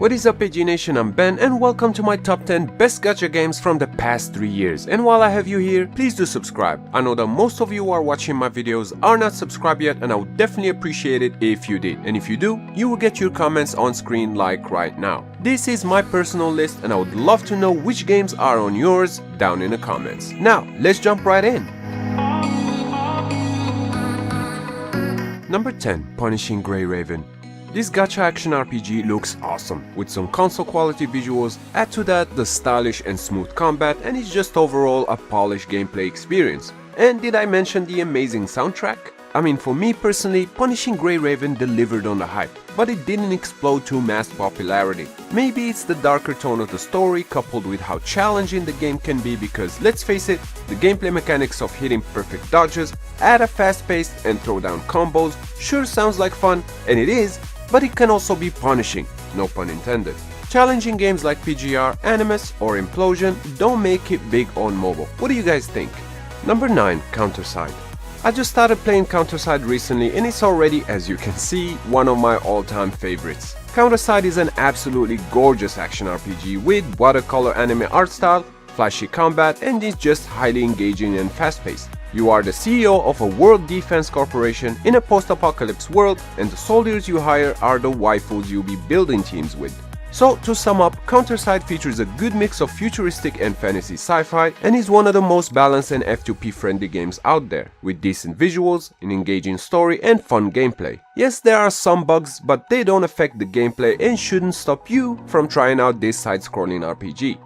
What is up, AG Nation? I'm Ben and welcome to my top 10 best gacha games from the past 3 years. And while I have you here, please do subscribe. I know that most of you who are watching my videos are not subscribed yet, and I would definitely appreciate it if you did. And if you do, you will get your comments on screen like right now. This is my personal list and I would love to know which games are on yours down in the comments. Now, let's jump right in. Number 10. Punishing Grey Raven. This gacha action RPG looks awesome, with some console quality visuals, add to that the stylish and smooth combat, and it's just overall a polished gameplay experience. And did I mention the amazing soundtrack? I mean, for me personally, Punishing Grey Raven delivered on the hype, but it didn't explode to mass popularity. Maybe it's the darker tone of the story coupled with how challenging the game can be, because let's face it, the gameplay mechanics of hitting perfect dodges at a fast pace and throw down combos sure sounds like fun, and it is, but it can also be punishing, no pun intended. Challenging games like PGR, Animus or Implosion don't make it big on mobile. What do you guys think? Number 9. Counterside. I just started playing Counterside recently and it's already, as you can see, one of my all-time favorites. Counterside is an absolutely gorgeous action RPG with watercolor anime art style, flashy combat, and is just highly engaging and fast-paced. You are the CEO of a world defense corporation in a post-apocalypse world, and the soldiers you hire are the waifus you'll be building teams with. So, to sum up, Counterside features a good mix of futuristic and fantasy sci-fi, and is one of the most balanced and F2P friendly games out there, with decent visuals, an engaging story, and fun gameplay. Yes, there are some bugs, but they don't affect the gameplay and shouldn't stop you from trying out this side-scrolling RPG.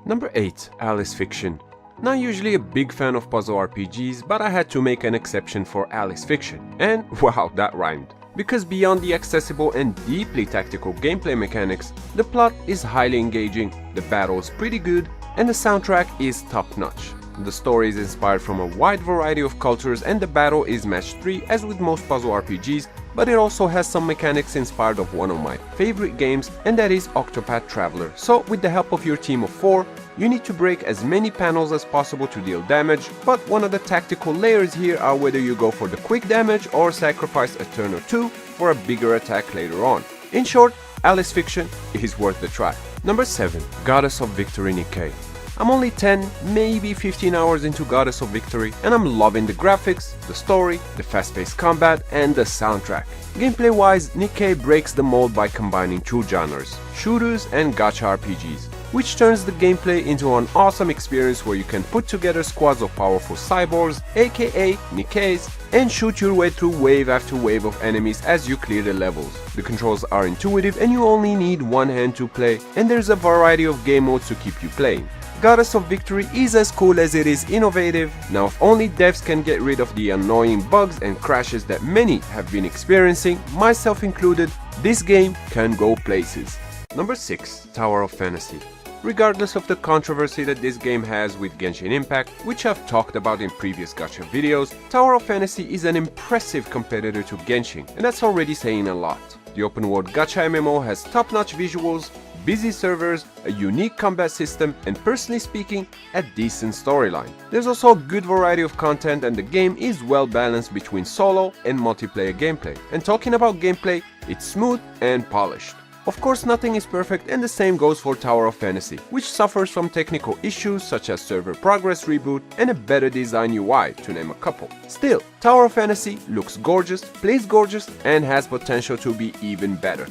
Number 8. Alice Fiction. Not usually a big fan of puzzle RPGs, but I had to make an exception for Alice Fiction. And wow, that rhymed. Because beyond the accessible and deeply tactical gameplay mechanics, the plot is highly engaging, the battle is pretty good, and the soundtrack is top-notch. The story is inspired from a wide variety of cultures and the battle is match 3 as with most puzzle RPGs, but it also has some mechanics inspired of one of my favorite games, and that is Octopath Traveler. So with the help of your team of 4, you need to break as many panels as possible to deal damage, but one of the tactical layers here are whether you go for the quick damage or sacrifice a turn or two for a bigger attack later on. In short, Alice Fiction is worth the try. Number 7. Goddess of Victory Nikkei. I'm only 10, maybe 15 hours into Goddess of Victory, and I'm loving the graphics, the story, the fast-paced combat, and the soundtrack. Gameplay-wise, Nikkei breaks the mold by combining two genres, shooters and gacha RPGs, which turns the gameplay into an awesome experience where you can put together squads of powerful cyborgs, aka Nikkeis, and shoot your way through wave after wave of enemies as you clear the levels. The controls are intuitive and you only need one hand to play, and there's a variety of game modes to keep you playing. Goddess of Victory is as cool as it is innovative. Now, if only devs can get rid of the annoying bugs and crashes that many have been experiencing, myself included, this game can go places. Number 6. Tower of Fantasy. Regardless of the controversy that this game has with Genshin Impact, which I've talked about in previous gacha videos, Tower of Fantasy is an impressive competitor to Genshin, and that's already saying a lot. The open world gacha MMO has top-notch visuals, busy servers, a unique combat system, and personally speaking, a decent storyline. There's also a good variety of content and the game is well balanced between solo and multiplayer gameplay. And talking about gameplay, it's smooth and polished. Of course, nothing is perfect, and the same goes for Tower of Fantasy, which suffers from technical issues such as server progress reboot and a better design UI, to name a couple. Still, Tower of Fantasy looks gorgeous, plays gorgeous, and has potential to be even better.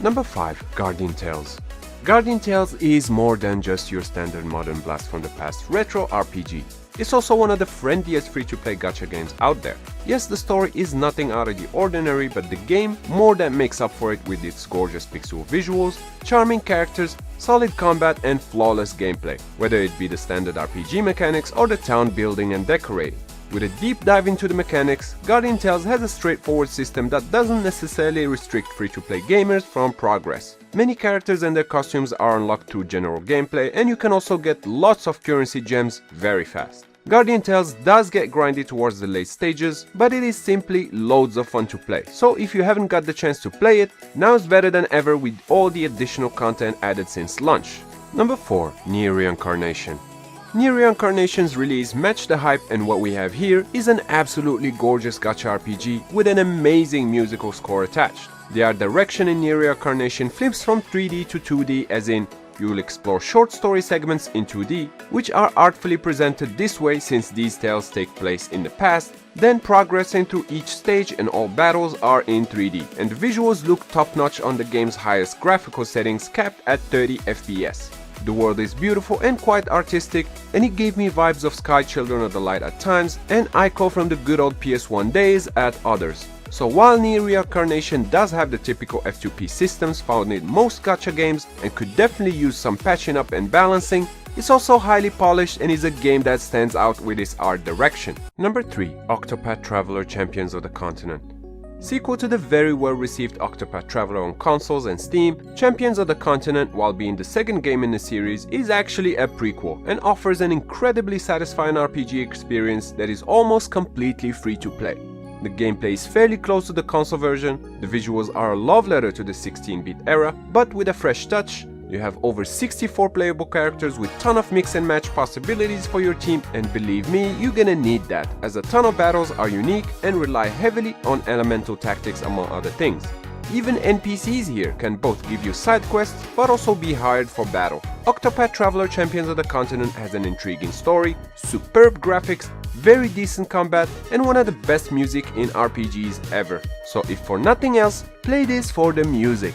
Number 5. Guardian Tales. Guardian Tales is more than just your standard modern blast from the past retro RPG. It's also one of the friendliest free-to-play gacha games out there. Yes, the story is nothing out of the ordinary, but the game more than makes up for it with its gorgeous pixel visuals, charming characters, solid combat, and flawless gameplay, whether it be the standard RPG mechanics or the town building and decorating. With a deep dive into the mechanics, Guardian Tales has a straightforward system that doesn't necessarily restrict free-to-play gamers from progress. Many characters and their costumes are unlocked through general gameplay, and you can also get lots of currency gems very fast. Guardian Tales does get grindy towards the late stages, but it is simply loads of fun to play. So if you haven't got the chance to play it, now is better than ever with all the additional content added since launch. Number 4. Reincarnation. Nier Reincarnation's release matched the hype, and what we have here is an absolutely gorgeous gacha RPG with an amazing musical score attached. The art direction in Nier Reincarnation flips from 3D to 2D, as in, you will explore short story segments in 2D, which are artfully presented this way since these tales take place in the past, then progressing through each stage and all battles are in 3D, and the visuals look top-notch on the game's highest graphical settings capped at 30 FPS. The world is beautiful and quite artistic, and it gave me vibes of Sky Children of the Light at times and Ico from the good old PS1 days at others. So while Nier Reincarnation does have the typical F2P systems found in most gacha games and could definitely use some patching up and balancing, it's also highly polished and is a game that stands out with its art direction. Number 3. Octopath Traveler Champions of the Continent. Sequel to the very well received Octopath Traveler on consoles and Steam, Champions of the Continent, while being the second game in the series, is actually a prequel and offers an incredibly satisfying RPG experience that is almost completely free to play. The gameplay is fairly close to the console version, the visuals are a love letter to the 16-bit era, but with a fresh touch. You have over 64 playable characters with ton of mix and match possibilities for your team, and believe me, you're gonna need that, as a ton of battles are unique and rely heavily on elemental tactics among other things. Even NPCs here can both give you side quests but also be hired for battle. Octopath Traveler Champions of the Continent has an intriguing story, superb graphics, very decent combat, and one of the best music in RPGs ever. So if for nothing else, play this for the music.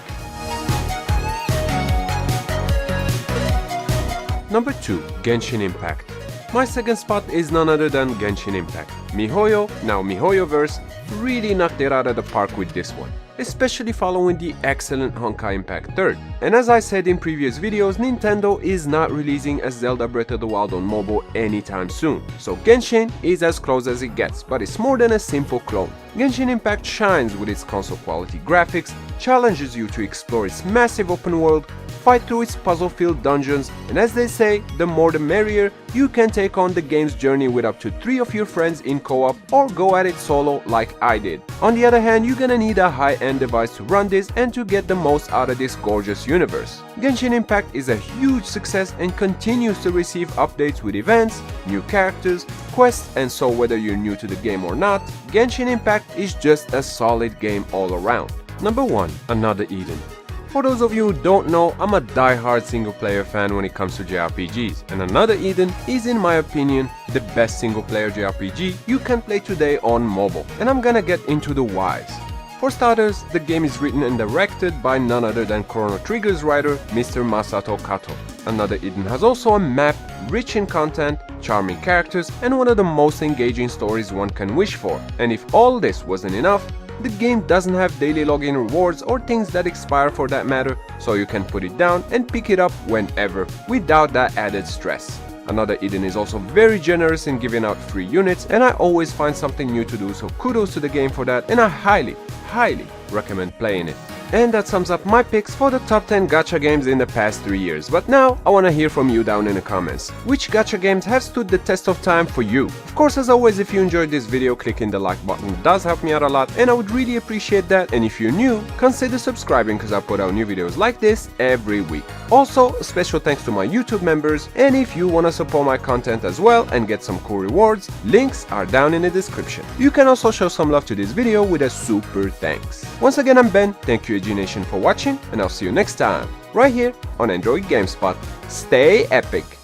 Number 2. Genshin Impact. My second spot is none other than Genshin Impact. MiHoYo, now MiHoYoverse, really knocked it out of the park with this one, especially following the excellent Honkai Impact 3rd. And as I said in previous videos, Nintendo is not releasing a Zelda Breath of the Wild on mobile anytime soon, so Genshin is as close as it gets, but it's more than a simple clone. Genshin Impact shines with its console quality graphics, challenges you to explore its massive open world, fight through its puzzle-filled dungeons, and as they say, the more the merrier. You can take on the game's journey with up to 3 of your friends in co-op or go at it solo like I did. On the other hand, you're gonna need a high-end device to run this and to get the most out of this gorgeous universe. Genshin Impact is a huge success and continues to receive updates with events, new characters, quests, and so whether you're new to the game or not, Genshin Impact is just a solid game all around. Number 1. Another Eden. For those of you who don't know, I'm a die-hard single-player fan when it comes to JRPGs, and Another Eden is, in my opinion, the best single-player JRPG you can play today on mobile, and I'm gonna get into the whys. For starters, the game is written and directed by none other than Chrono Trigger's writer, Mr. Masato Kato. Another Eden has also a map rich in content, charming characters, and one of the most engaging stories one can wish for. And if all this wasn't enough, the game doesn't have daily login rewards or things that expire for that matter, so you can put it down and pick it up whenever, without that added stress. Another Eden is also very generous in giving out free units, and I always find something new to do, so kudos to the game for that, and I highly recommend playing it. And that sums up my picks for the top 10 gacha games in the past 3 years. But now, I wanna hear from you down in the comments. Which gacha games have stood the test of time for you? Of course, as always, if you enjoyed this video, clicking the like button does help me out a lot, and I would really appreciate that. And if you're new, consider subscribing, because I put out new videos like this every week. Also, a special thanks to my YouTube members, and if you wanna support my content as well and get some cool rewards, links are down in the description. You can also show some love to this video with a super thanks. Once again, I'm Ben, thank you Nation for watching, and I'll see you next time, right here on Android Gamespot. Stay epic!